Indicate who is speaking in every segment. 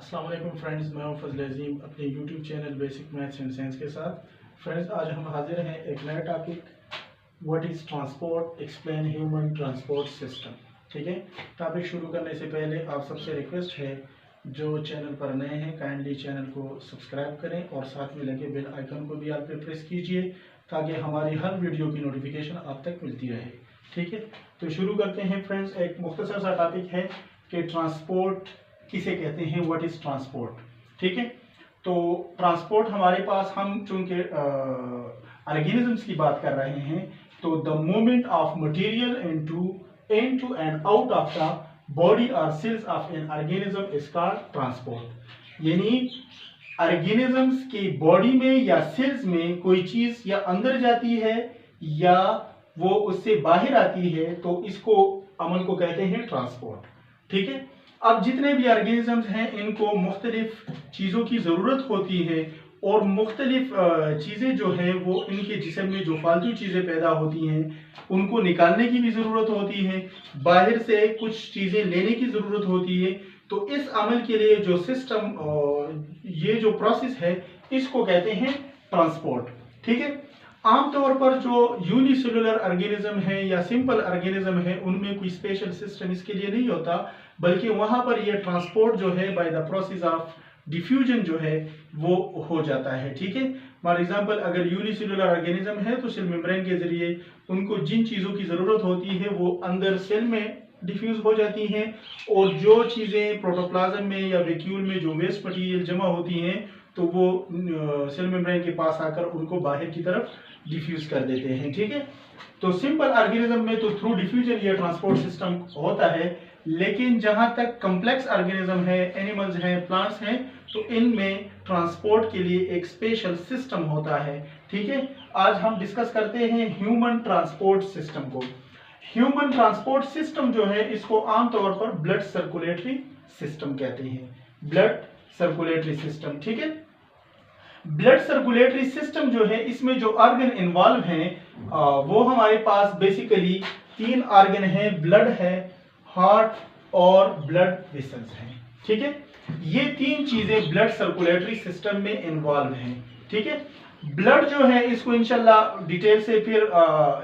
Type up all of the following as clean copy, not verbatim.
Speaker 1: अस्सलाम वालेकुम फ्रेंड्स, मैं हूं फजल अजीम अपने YouTube channel basic maths and science के साथ। फ्रेंड्स, आज हम हाजिर हैं एक नया topic, what is transport, explain human transport system. ठीक है, टॉपिक शुरू करने से पहले आप सबसे रिक्वेस्ट है, जो चैनल पर नए हैं काइंडली चैनल को सब्सक्राइब करें और साथ में लगे बेल आइकन को भी आप पे प्रेस कीजिए ताकि हमारी हर वीडियो की नोटिफिकेशन आप तक मिलती रहे। ठीक है, तो शुरू करते हैं फ्रेंड्स। एक मुख्तसर सा टॉपिक है कि ट्रांसपोर्ट किसे कहते हैं, व्हाट इज ट्रांसपोर्ट। ठीक है, तो ट्रांसपोर्ट हमारे पास, हम चूंकि ऑर्गेनिजम्स की बात कर रहे हैं, तो the movement of material into and out of the body और cells of an organism is called transport. यानी ऑर्गेनिजम्स की बॉडी में या सेल्स में कोई चीज या अंदर जाती है या वो उससे बाहर आती है, तो इसको अमल को कहते हैं ट्रांसपोर्ट। ठीक है, अब जितने भी ऑर्गेनिजम्स हैं इनको मुख्तलिफ चीज़ों की ज़रूरत होती है और मुख्तलिफ चीज़ें जो है वो इनके जिस्म में जो फालतू चीज़ें पैदा होती हैं उनको निकालने की भी ज़रूरत होती है, बाहर से कुछ चीज़ें लेने की ज़रूरत होती है। तो इस अमल के लिए जो सिस्टम, ये जो प्रोसेस है, इसको कहते हैं ट्रांसपोर्ट। ठीक है, आमतौर पर जो यूनिसेलुलर ऑर्गेनिज्म है या सिंपल ऑर्गेनिज्म है उनमें कोई स्पेशल सिस्टम इसके लिए नहीं होता, बल्कि वहां पर ये ट्रांसपोर्ट जो है by the process of diffusion जो है वो हो जाता है। ठीक है, फॉर एग्जांपल अगर यूनिसेलुलर ऑर्गेनिज्म है तो सेल मेम्ब्रेन के जरिए उनको जिन चीज़ों की ज़रूरत होती है वो अंदर सेल में डिफ्यूज हो जाती हैं, और जो चीज़ें प्रोटोप्लाज्म में या वैक्यूल में जो वेस्ट मटेरियल जमा होती हैं तो वो सेल मेम्ब्रेन के पास आकर उनको बाहर की तरफ डिफ्यूज कर देते हैं। ठीक है, तो सिंपल ऑर्गेनिज्म में तो थ्रू डिफ्यूजन ये ट्रांसपोर्ट सिस्टम होता है, लेकिन जहां तक कॉम्प्लेक्स ऑर्गेनिज्म है, एनिमल्स हैं, प्लांट्स हैं, तो इनमें ट्रांसपोर्ट के लिए एक स्पेशल सिस्टम होता है। ठीक है, आज हम डिस्कस करते हैं ह्यूमन ट्रांसपोर्ट सिस्टम को। ह्यूमन ट्रांसपोर्ट सिस्टम जो है इसको आमतौर पर ब्लड सर्कुलेटरी सिस्टम कहते हैं, ब्लड सर्कुलेटरी सिस्टम। ठीक है, ब्लड सर्कुलेटरी सिस्टम जो है इसमें जो ऑर्गन इन्वॉल्व हैं वो हमारे पास बेसिकली 3 ऑर्गन हैं, ब्लड है, हार्ट और ब्लड वेसल्स हैं। ठीक है, ये 3 चीजें ब्लड सर्कुलेटरी सिस्टम में इन्वॉल्व हैं। ठीक है, ब्लड जो है इसको इंशाल्लाह डिटेल से फिर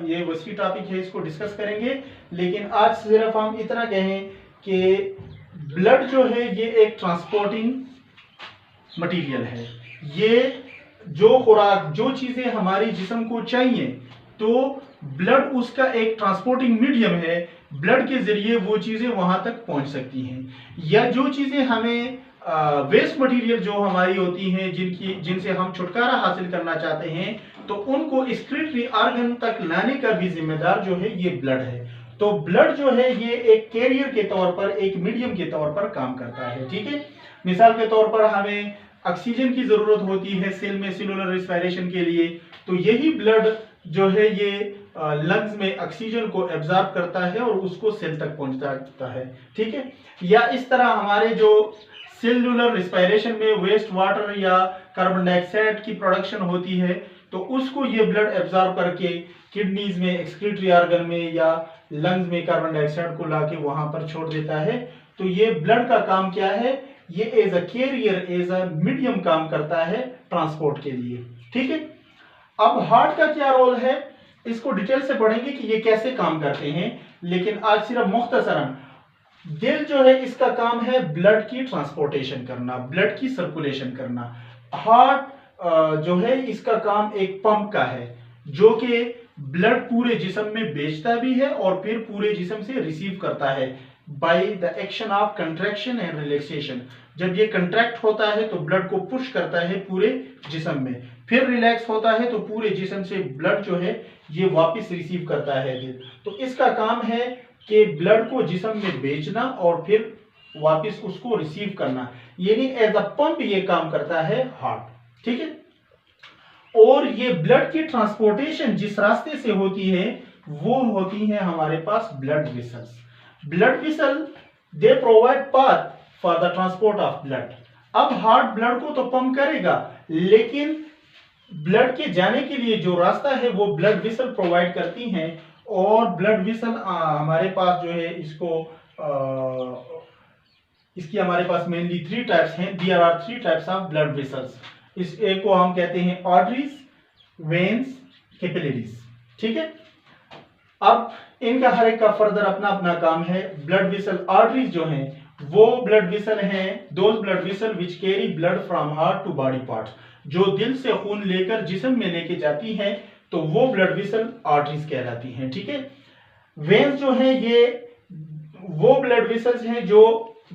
Speaker 1: ये वसी टॉपिक है, इसको डिस्कस करेंगे, लेकिन आज सिर्फ हम इतना कहें कि ब्लड जो है ये एक ट्रांसपोर्टिंग मटेरियल है। ये जो खुराक, जो चीजें हमारे जिस्म को चाहिए, तो ब्लड उसका एक ट्रांसपोर्टिंग मीडियम है, ब्लड के जरिए वो चीजें वहां तक पहुंच सकती हैं। या जो चीजें हमें वेस्ट मटेरियल जो हमारी होती हैं, जिनसे हम छुटकारा हासिल करना चाहते हैं, तो उनको एक्सक्रीटरी ऑर्गन तक लाने का भी जिम्मेदार जो है ये ब्लड है। तो ब्लड जो है ये एक कैरियर के तौर पर, एक मीडियम के तौर पर काम करता है। ठीक है, मिसाल के तौर पर हमें ऑक्सीजन की जरूरत होती है सेल में सेलुलर रेस्पिरेशन के लिए, तो यही ब्लड जो है ये लंग्स में ऑक्सीजन को एब्जॉर्ब करता है और उसको सेल तक पहुंचाता है। ठीक है, या इस तरह हमारे जो सेलुलर रेस्पिरेशन में वेस्ट वाटर या कार्बन डाइऑक्साइड की प्रोडक्शन होती है, तो उसको ये ब्लड एब्जॉर्ब करके किडनीज में, एक्सक्रीटरी ऑर्गन में या लंग्स में कार्बन डाइऑक्साइड को लाके वहां पर छोड़ देता है। तो ये ब्लड का काम क्या है, ये as a carrier, as a medium काम करता है ट्रांसपोर्ट के लिए। ठीक है, अब हार्ट का क्या रोल है इसको डिटेल से पढ़ेंगे कि ये कैसे काम करते हैं, लेकिन आज सिर्फ मुख्तसरन दिल जो है इसका काम है ब्लड की ट्रांसपोर्टेशन करना, ब्लड की सर्कुलेशन करना। हार्ट जो है इसका काम एक पंप का है जो कि ब्लड पूरे जिस्म में भेजता भी है और फिर पूरे जिस्म से रिसीव करता है by the action of contraction and relaxation. जब ये कंट्रैक्ट होता है तो ब्लड को पुश करता है पूरे जिस्म में, फिर रिलैक्स होता है तो पूरे जिस्म से ब्लड जो है ये वापस रिसीव करता है दिल। तो इसका काम है कि ब्लड को जिस्म में भेजना और फिर वापस उसको रिसीव करना, यानी एज अ पंप ये काम करता है हार्ट। ठीक है, और ये ब्लड की ट्रांसपोर्टेशन जिस रास्ते से होती है वो होती है हमारे पास blood vessels. Blood vessel they provide path for the transport of blood. अब हार्ट ब्लड को तो पंप करेगा, लेकिन ब्लड के जाने के लिए जो रास्ता है वो ब्लड वेसल प्रोवाइड करती हैं, और ब्लड वेसल हमारे पास जो है इसको इसकी हमारे पास मेनली 3 टाइप्स हैं। There are 3 types of blood vessels. इस एक को हम कहते हैं आर्टरीज, वेन्स, कैपिलरीज। ठीक है, अब इनका हर एक का फर्दर अपना अपना काम है। ब्लड वेसल आर्टरीज जो हैं वो ब्लड वेसल हैं, those blood vessel which carry blood from heart to body parts, जो दिल से खून लेकर जिस्म में लेके जाती हैं, तो वो ब्लड वेसल आर्टरीज कहलाती हैं। ठीक है, वेन्स जो हैं ये वो ब्लड वेसल्स हैं जो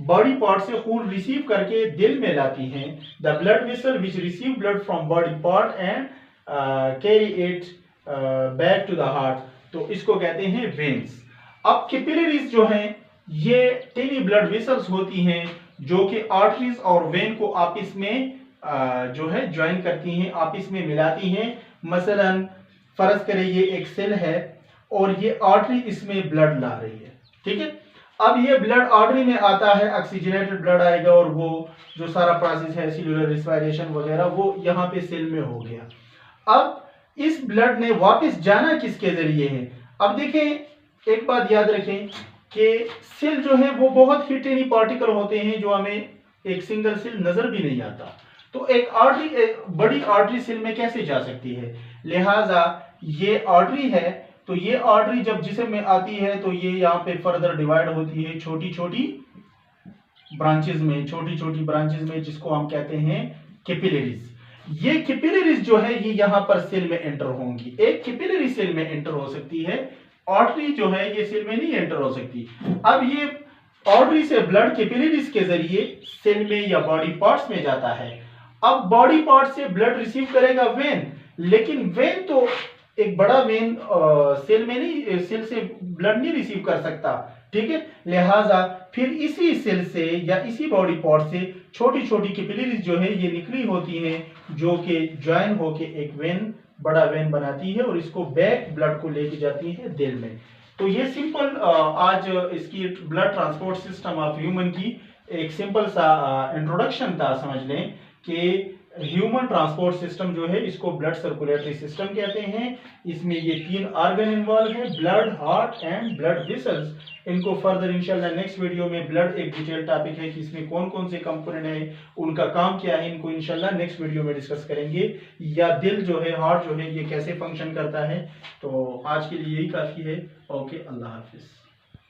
Speaker 1: बॉडी पार्ट से खून रिसीव करके दिल में लाती हैं। The blood vessel which receive blood from body part and carry it back to the heart, तो इसको कहते हैं वेन्स। अब कैपिलरीज जो हैं ये टेनी ब्लड वेसल्स होती हैं जो कि आर्टरीज और वेन को आपस में जो है ज्वाइन करती हैं, आपस में मिलाती हैं। मसलन फर्ज करें ये एक सेल है और ये आर्टरी इसमें ब्लड ला रही है। ठीक है, अब ये ब्लड आर्टरी में आता है, ऑक्सीजनेटेड ब्लड आएगा और वो जो सारा प्रोसेस है सेल्यूलर रेस्पिरेशन वगैरह वो यहाँ पे सेल में हो गया। अब इस ब्लड ने वापस जाना किसके जरिए है? अब देखें, एक बात याद रखें कि सेल जो है वो बहुत ही टेनी पार्टिकल होते हैं जो हमें एक सिंगल सेल नजर भी नहीं आता। तो एक आर्टरी, एक बड़ी आर्टरी सेल में कैसे जा सकती है? लिहाजा ये आर्टरी है, तो ये आर्टरी जब जिस्म में आती है तो ये यहाँ पे फर्दर डिवाइड होती है छोटी छोटी ब्रांचेस में, छोटी छोटी ब्रांचेस में, जिसको हम कहते हैं कैपिलरीज। ये कैपिलरीज जो है ये यहाँ पर सेल में एंटर होंगी। एक कैपिलरी सेल में एंटर हो सकती है, आर्टरी जो है ये सेल में नहीं एंटर हो सकती। अब ये आर्टरी से ब्लड कैपिलरीज के जरिए सेल में या बॉडी पार्ट्स में जाता है। अब बॉडी पार्ट से ब्लड रिसीव करेगा वेन, लेकिन वेन तो एक बड़ा वेन सेल में नहीं, सेल से ब्लड नहीं रिसीव कर सकता। ठीक है, लिहाजा फिर इसी सेल से या इसी बॉडी पार्ट से छोटी छोटी कैपिलरीज जो है ये निकली होती हैं जो कि ज्वाइन होके एक वेन, बड़ा वेन बनाती है और इसको बैक ब्लड को लेके जाती है दिल में। तो ये सिंपल आज इसकी blood transport system of human की एक सिंपल सा इंट्रोडक्शन था। समझ लें कि ह्यूमन ट्रांसपोर्ट सिस्टम जो है इसको ब्लड सर्कुलेटरी सिस्टम कहते हैं। इसमें ये 3 ऑर्गन इन्वॉल्व है, blood, heart and blood vessels. इनको फर्दर इंशाल्लाह नेक्स्ट वीडियो में, ब्लड एक डिटेल टॉपिक है कि इसमें कौन कौन से कंपोनेंट है, उनका काम क्या है, इनको इंशाल्लाह नेक्स्ट वीडियो में डिस्कस करेंगे। या दिल जो है, हार्ट जो है, ये कैसे फंक्शन करता है। तो आज के लिए यही काफी है। ओके, अल्लाह हाफिज।